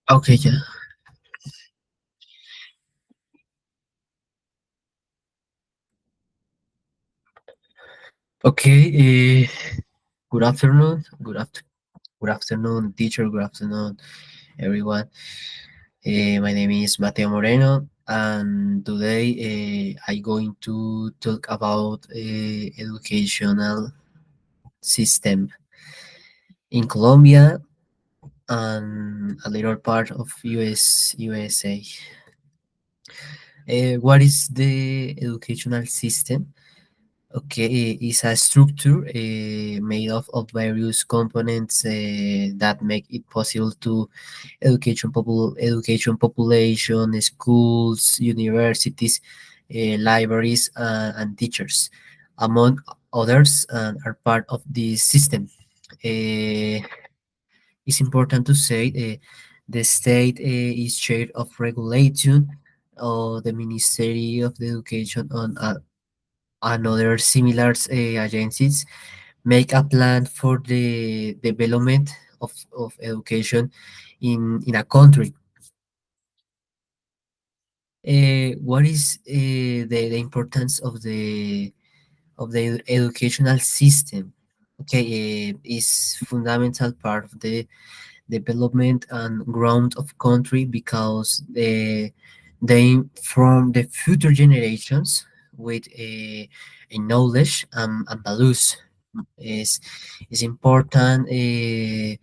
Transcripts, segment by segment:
Okay, yeah. Okay. Good afternoon. Good afternoon, teacher. Good afternoon, everyone. My name is Mateo Moreno, and today I'm going to talk about educational system in Colombia and a little part of USA. What is the educational system? Okay, it's a structure made of various components that make it possible to education population, schools, universities, libraries, and teachers, among others, are part of this system. It's important to say the state is chair of regulation of the Ministry of the Education on and other similar agencies make a plan for the development of education in a country. What is the importance of the educational system? Okay, is fundamental part of the development and growth of country because they form the future generations with a knowledge and values. is is important the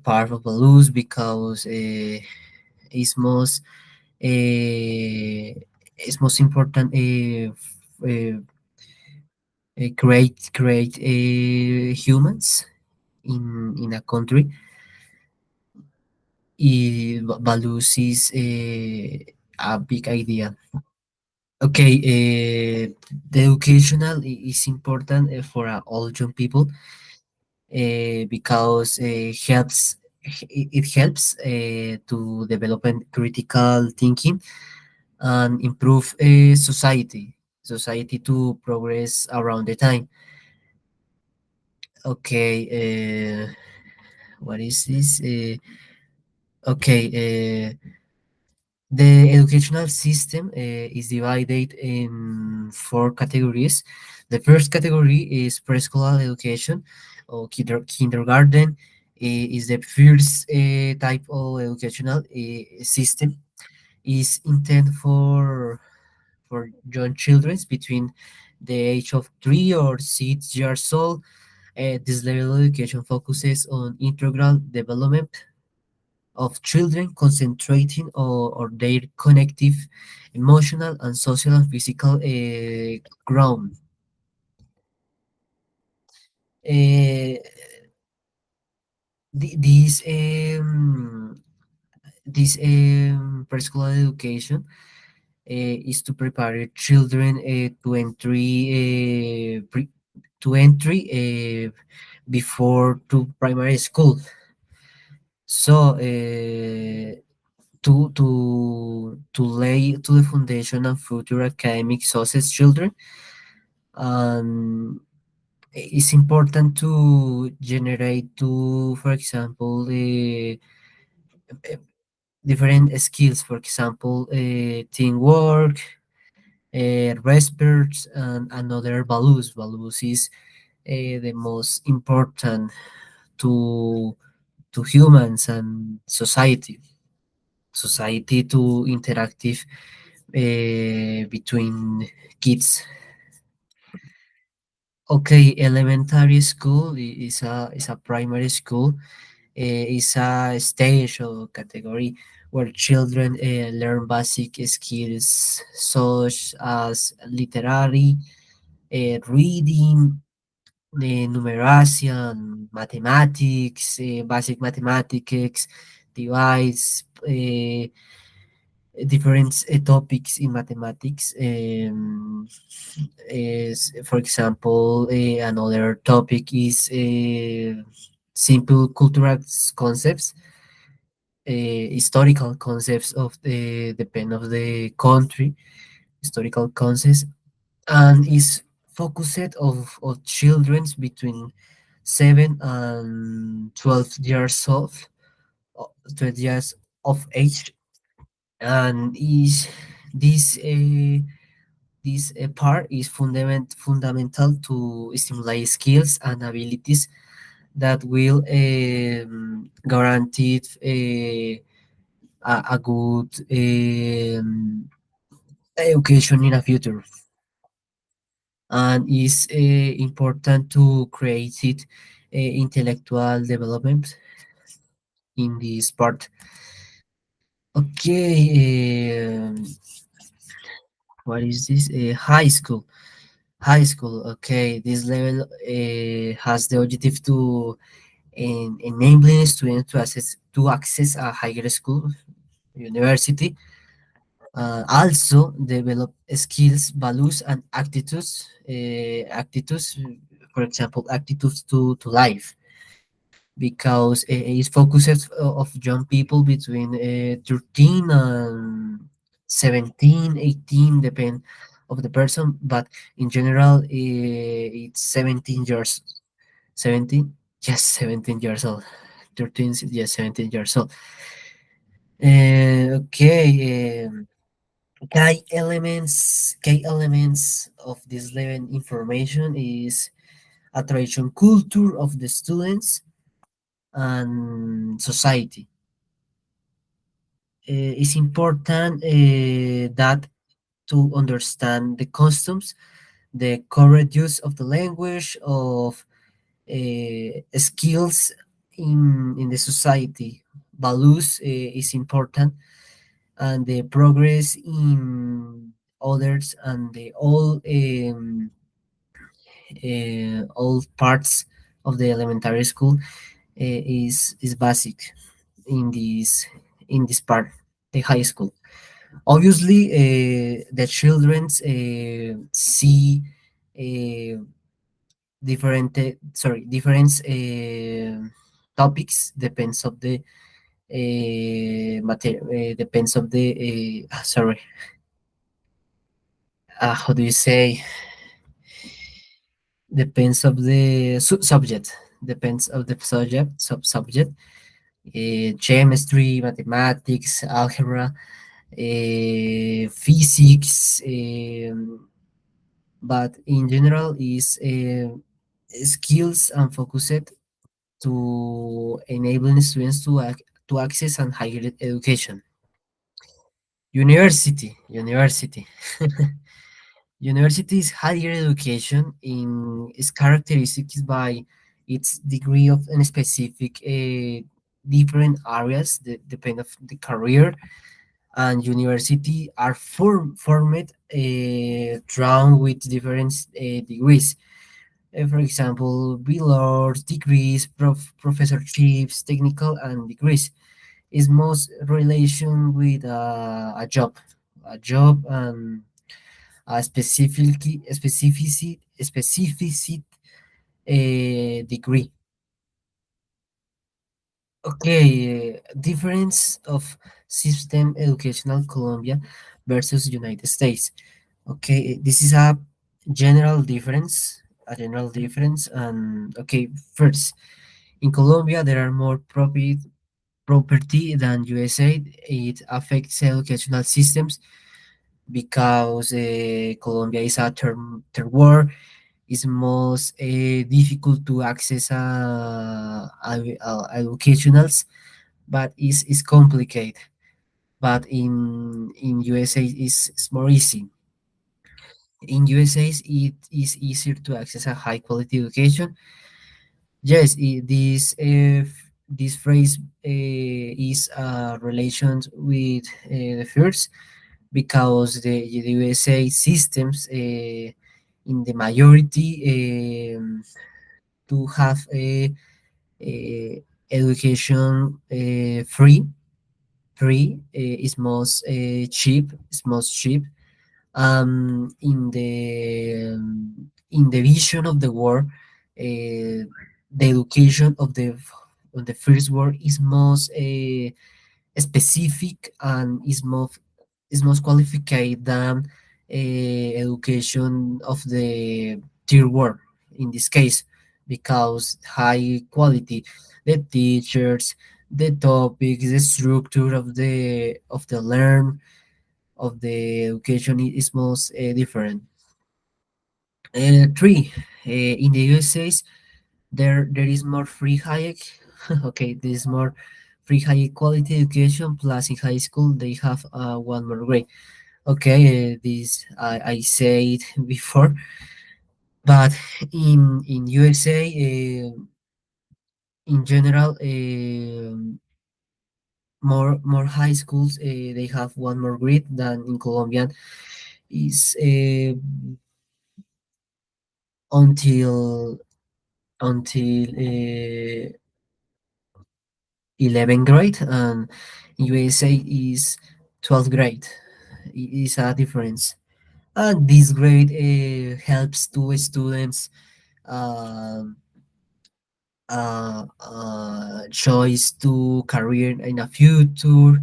part of values because it's most it's most important create humans in a country. Values is a big idea. Okay, the educational is important for all young people because it helps to develop a critical thinking and improve society to progress around the time. Okay, what is this? Okay, the educational system is divided in four categories. The first category is preschool education or kindergarten. Is the first type of educational system. Is intended for young children between the age of 3 or 6 years old. This level of education focuses on integral development of children, concentrating or their connective, emotional, and social and physical ground. Uh, this preschool education is to prepare children to entry before to primary school. So to lay to the foundation and future academic success children, and it's important to generate to, for example, different skills, for example, teamwork, respect, and other values is the most important to humans and society to interactive between kids. Okay, elementary school is a primary school. Is a stage or category where children learn basic skills such as literary, reading, numeracy, and mathematics, basic mathematics, device, different topics in mathematics. Is, for example, another topic is simple cultural concepts, historical concepts of the depend of the country, historical concepts, and is focused of children between 7 and 12 years old, 12 years of age, and is this part is fundamental to stimulate skills and abilities that will guarantee a good education in the future, and is important to create it intellectual development in this part. Okay, what is this? High school. High school. Okay, this level has the objective to enabling students to access a higher school, university. Also develop skills, values, and attitudes. For example, attitudes to life, because it's focused of young people between 13 and 17, 18, depend of the person, but in general, it's 17 years, 17, yes, 17 years old, 13, yes, 17 years old. Okay, key elements of this level information is a tradition culture of the students and society. It's important that to understand the customs, the correct use of the language, of skills in the society. Values is important, and the progress in others, and the all parts of the elementary school is basic in this part, the high school. Obviously, the children see uh, different topics, depends of the depends of the how do you say, depends of the subject, depends of the subject, chemistry, mathematics, algebra, physics, but in general is skills and focused to enabling students to access and higher education. University. University is higher education in its characteristics by its degree of in specific different areas that depend of the career, and university are formed drawn with different degrees. For example, bachelor's degrees, professorships, technical and degrees is most relation with a job and a specific degree. Okay, difference of system educational Colombia versus United States. Okay, this is a general difference, and okay, first, in Colombia there are more property than USA. It affects educational systems because Colombia is a third world. It's most difficult to access educationals, but it's complicated. But in USA it's more easy. In USA it is easier to access a high quality education. Yes, this phrase is relations with the first, because the USA systems in the majority to have a education free, is most cheap, in the vision of the world. The education of the first world is most specific, and is most qualified than education of the third world, in this case, because high quality, the teachers, the topics, the structure of the learn of the education is most different. Three, in the USA, there is more free high. Okay, there is more free high quality education. Plus, in high school, they have one more grade. Okay, this I said before, but in USA, in general, more high schools they have one more grade than in Colombian is until until 11th grade, and USA is 12th grade. It is a difference, and this grade helps to students um, choice to career in a future,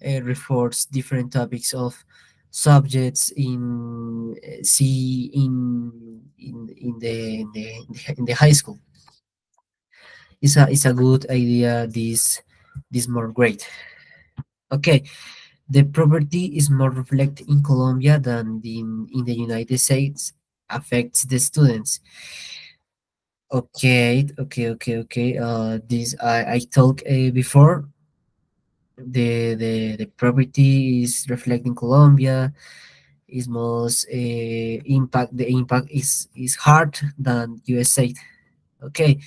refers different topics of subjects in see in the high school. It's a good idea. This more great. Okay, the property is more reflected in Colombia than in the United States. Affects the students. Okay. This I talked before. The property is reflecting Colombia. Is most impact. The impact is hard than USA. Okay,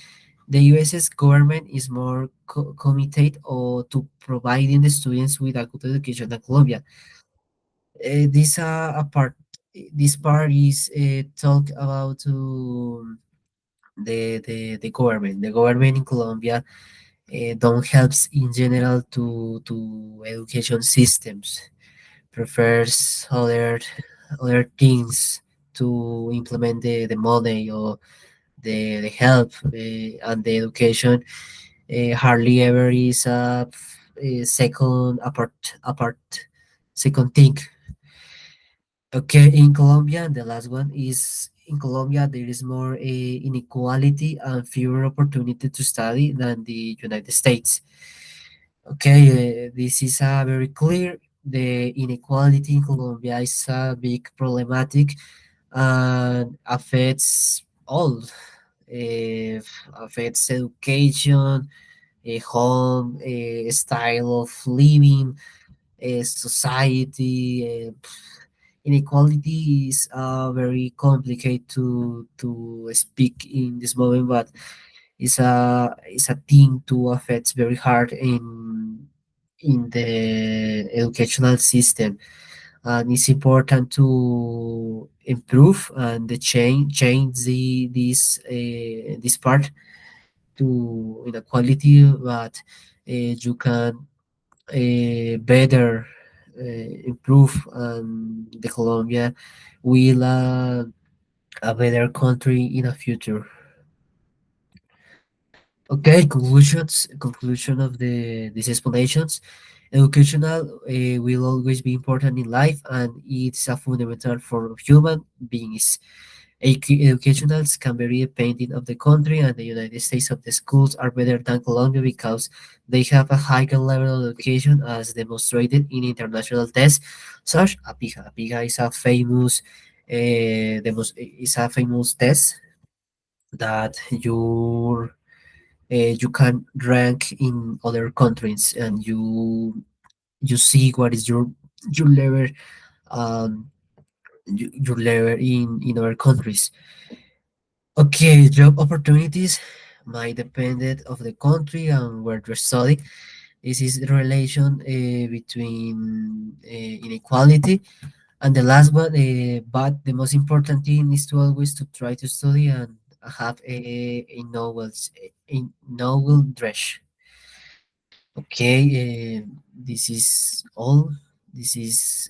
the US's government is more committed or to providing the students with a good education than Colombia. This a part. This part is talk about to the government. The government in Colombia don't helps in general to education systems. Prefers other things to implement the money or the help and the education hardly ever is a second apart second thing. Okay, in Colombia, the last one is in Colombia there is more inequality and fewer opportunity to study than the United States. Okay, this is very clear. The inequality in Colombia is a big problematic and affects all. Affects education, a home, a style of living, a society. Inequality is very complicated to speak in this moment, but it's a thing to affect very hard in the educational system, and it's important to improve and the change this part to inequality, but you can better improve, and the Colombia will a better country in the future. Okay, conclusion of these explanations. Educational will always be important in life, and it's a fundamental for human beings. Educationals can vary depending of the country, and the United States of the schools are better than Colombia because they have a higher level of education as demonstrated in international tests such as PISA. PISA is a famous is a famous test that you can rank in other countries, and you see what is your level, um your level in other countries. Okay, job opportunities might depend of the country and where you study. This is the relation between inequality. And the last one, but the most important thing is to always to try to study and have a novel dress. Okay, this is all. This is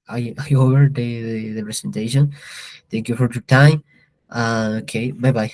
I over the presentation. Thank you for your time. Okay, bye bye.